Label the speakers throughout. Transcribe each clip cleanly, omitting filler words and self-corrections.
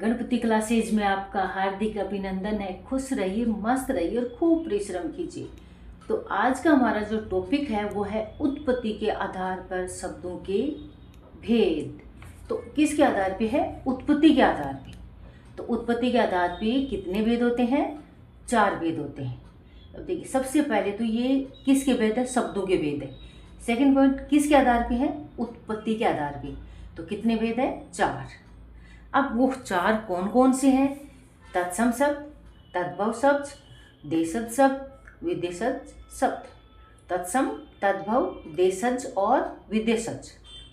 Speaker 1: Ganpati classes में आपका हार्दिक अभिनंदन है। खुश रहिए, मस्त रहिए और खूब परिश्रम कीजिए। तो आज का हमारा जो टॉपिक है वो है उत्पत्ति के आधार पर शब्दों के भेद। तो किसके आधार पे है? उत्पत्ति के आधार पे। तो उत्पत्ति के आधार पे कितने भेद होते हैं? 4 भेद होते हैं। अब देखिए, सबसे पहले तो ये किसके भेद है? शब्दों के भेद है। सेकंड पॉइंट किसके आधार पे है? उत्पत्ति के आधार पे। तो कितने भेद है? 4। अब वो 4 कौन कौन से हैं? तत्सम शब्द, तद्भव शब्द, देशज शब्द, विदेशज शब्द। तत्सम, तद्भव, देशज और विदेशज,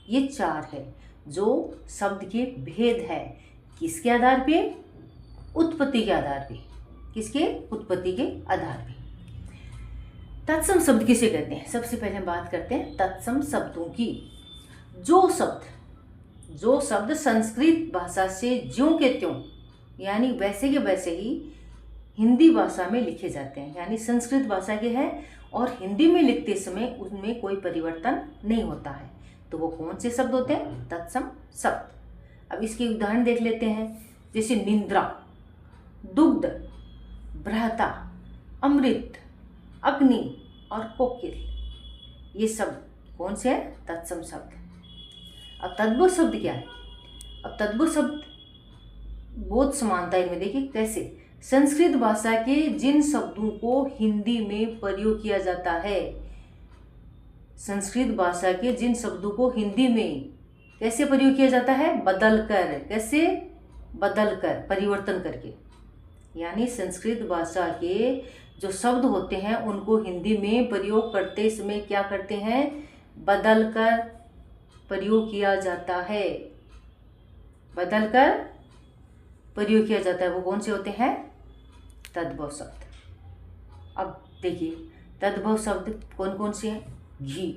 Speaker 1: ये 4 है जो शब्द के भेद है। किसके आधार पे? उत्पत्ति के आधार पे। किसके? उत्पत्ति के आधार पे। तत्सम शब्द किसे कहते हैं? सबसे पहले हम बात करते हैं तत्सम शब्दों की। जो शब्द संस्कृत भाषा से ज्यों के त्यों यानी वैसे के वैसे ही हिंदी भाषा में लिखे जाते हैं, यानी संस्कृत भाषा के हैं और हिंदी में लिखते समय उनमें कोई परिवर्तन नहीं होता है, तो वो कौन से शब्द होते हैं? तत्सम शब्द। अब इसके उदाहरण देख लेते हैं, जैसे निंद्रा, दुग्ध, बृहता, अमृत, अग्नि और कोकिल, ये सब कौन से हैं? तत्सम शब्द। अब तद्भव शब्द क्या है? अब तद्भव शब्द बहुत समानता है इनमें। देखिए कैसे, संस्कृत भाषा के जिन शब्दों को हिंदी में प्रयोग किया जाता है, संस्कृत भाषा के जिन शब्दों को हिंदी में कैसे प्रयोग किया जाता है? बदल कर। कैसे? बदल कर, परिवर्तन करके। यानी संस्कृत भाषा के जो शब्द होते हैं उनको हिंदी में प्रयोग करते समय क्या करते हैं? बदल कर प्रयोग किया जाता है। बदल कर प्रयोग किया जाता है। वो कौन से होते हैं? तद्भव शब्द। अब देखिए, तद्भव शब्द कौन कौन से हैं? घी,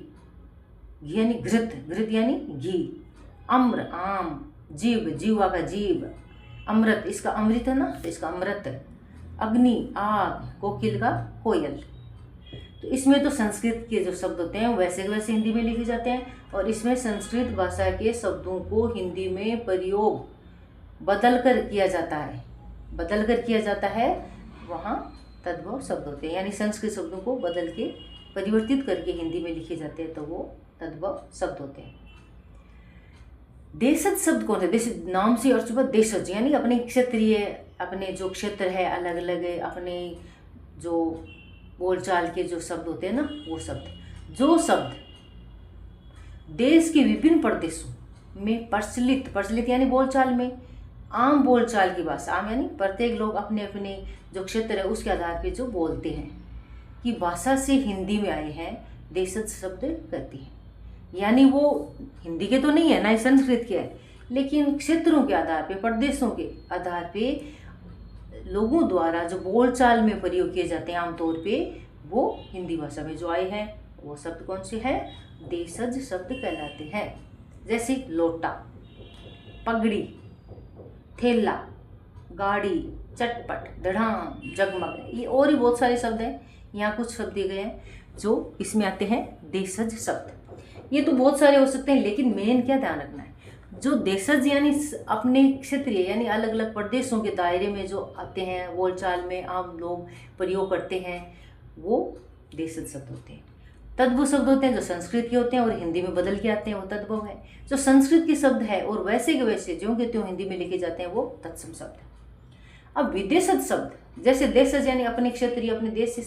Speaker 1: घी यानी घृत, घृत यानी घी। अम्र, आम। जीव, जीवा का जीव। अमृत, इसका अमृत है ना, तो इसका अमृत। अग्नि, आग। कोकिल का कोयल। तो इसमें तो संस्कृत के जो शब्द होते हैं वैसे के वैसे हिंदी में लिखे जाते हैं, और इसमें संस्कृत भाषा के शब्दों को हिंदी में प्रयोग बदल कर किया जाता है। बदल कर किया जाता है, वहाँ तद्भव शब्द होते हैं, यानी संस्कृत शब्दों को बदल के परिवर्तित करके हिंदी में लिखे जाते हैं, तो वो तद्भव शब्द होते हैं। देशज शब्द कौन है? देश नाम से अर्थ हुआ देशज, यानी अपने क्षेत्रीय, अपने जो क्षेत्र है, अलग अलग अपने जो बोलचाल के जो शब्द होते हैं ना, वो शब्द। जो शब्द देश के विभिन्न प्रदेशों में प्रचलित यानी बोलचाल में, आम बोलचाल की भाषा, आम यानी प्रत्येक लोग अपने अपने जो क्षेत्र है उसके आधार पे जो बोलते हैं कि भाषा से हिंदी में आए हैं, देशज शब्द कहती हैं। यानी वो हिंदी के तो नहीं है, ना ही संस्कृत के है, लेकिन क्षेत्रों के आधार पे, प्रदेशों के आधार पे लोगों द्वारा जो बोलचाल में प्रयोग किए जाते हैं आमतौर पे, वो हिंदी भाषा में जो आए हैं वो शब्द कौन से हैं? देशज शब्द कहलाते हैं। जैसे लोटा, पगड़ी, थैला, गाड़ी, चटपट, धड़ाम, जगमग, ये और भी बहुत सारे शब्द हैं। यहाँ कुछ शब्द दिए गए हैं जो इसमें आते हैं देशज शब्द। ये तो बहुत सारे हो सकते हैं, लेकिन मेन क्या ध्यान रखना है, जो देशज यानी अपने क्षेत्रीय यानी अलग अलग प्रदेशों के दायरे में जो आते हैं, बोलचाल में आम लोग प्रयोग करते हैं, वो देशज शब्द होते हैं। तद्भव शब्द होते हैं जो संस्कृत के होते हैं और हिंदी में बदल के आते हैं, वो तद्भव है। जो संस्कृत के शब्द है और वैसे के वैसे ज्यों के त्यों हिंदी में लिखे जाते हैं, वो तत्सम शब्द है। अब विदेशज शब्द, जैसे देशज यानी अपने क्षेत्रीय, अपने देश से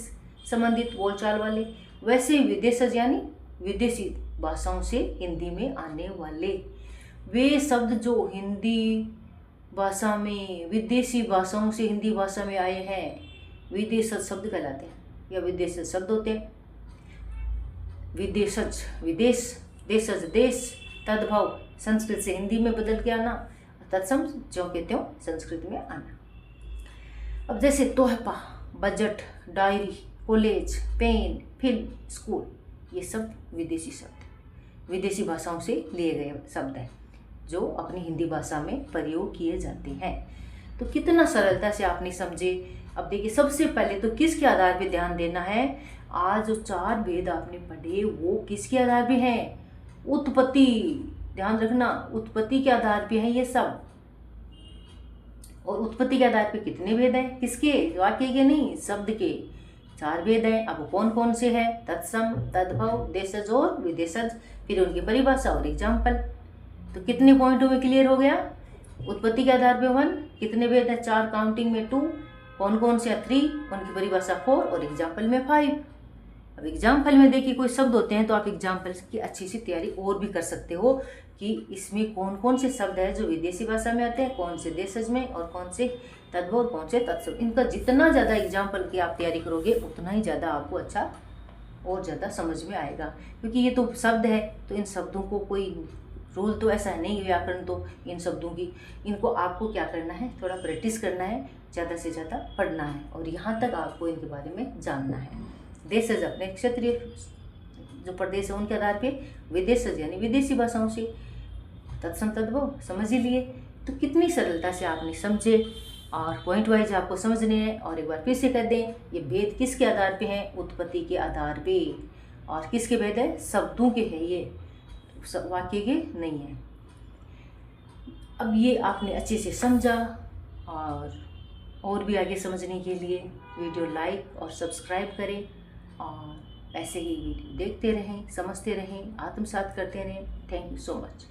Speaker 1: संबंधित बोलचाल वाले, वैसे ही विदेशज यानी विदेशी भाषाओं से हिंदी में आने वाले वे शब्द जो हिंदी भाषा में विदेशी भाषाओं से हिंदी भाषा में आए हैं, विदेशज शब्द कहलाते हैं या विदेशज शब्द होते हैं। विदेशज विदेश, देशज देश, तद्भव संस्कृत से हिंदी में बदल के आना, तत्सम ज्यों के त्यों संस्कृत में आना। अब जैसे तोहफा, budget, diary, college, pen, film, school, ये सब विदेशी शब्द, विदेशी भाषाओं से लिए गए शब्द हैं जो अपनी हिंदी भाषा में प्रयोग किए जाते हैं। तो कितना सरलता से आपने समझे। अब देखिए, सबसे पहले तो किसके आधार पे ध्यान देना है? आज जो 4 भेद आपने पढ़े वो किसके आधार पे हैं? उत्पत्ति। ध्यान रखना, उत्पत्ति के आधार पे है ये सब। और उत्पत्ति के आधार पे कितने भेद हैं? किसके? वाक्य के नहीं, शब्द के 4 भेद हैं। अब कौन कौन से हैं? तत्सम, तद्भव, देशज और विदेशज, फिर उनकी परिभाषा और एग्जाम्पल। तो कितने पॉइंटों में क्लियर हो गया? उत्पत्ति के आधार पे 1, कितने भेद है? 4, काउंटिंग में 2, कौन कौन से? 3, उनकी परिभाषा 4 और एग्जाम्पल में 5। अब एग्जाम्पल में देखिए कोई शब्द होते हैं तो आप एग्जाम्पल की अच्छी सी तैयारी और भी कर सकते हो कि इसमें कौन कौन से शब्द है जो विदेशी भाषा में आते हैं, कौन से देशज में, और कौन से तद्भव और कौन से तत्सम। इनका जितना ज़्यादा एग्जाम्पल की आप तैयारी करोगे उतना ही ज़्यादा आपको अच्छा और ज़्यादा समझ में आएगा, क्योंकि ये तो शब्द है तो इन शब्दों को कोई रूल तो ऐसा है नहीं, व्याकरण तो इन शब्दों की, इनको आपको क्या करना है? थोड़ा प्रैक्टिस करना है, ज़्यादा से ज़्यादा पढ़ना है और यहाँ तक आपको इनके बारे में जानना है। देशज अपने क्षेत्रीय जो प्रदेश है उनके आधार पे, विदेशज यानी विदेशी भाषाओं से, तत्सम तद्भव समझ ही लिए। तो कितनी सरलता से आपने समझे और पॉइंट वाइज आपको समझने हैं। और एक बार फिर से कह दें, ये भेद किसके आधार पे हैं? उत्पत्ति के आधार पे। और किसके भेद है? शब्दों के हैं, ये वाक्य के नहीं है। अब ये आपने अच्छे से समझा और भी आगे समझने के लिए वीडियो लाइक और सब्सक्राइब करें और ऐसे ही वीडियो देखते रहें, समझते रहें, आत्मसात करते रहें। Thank you so much.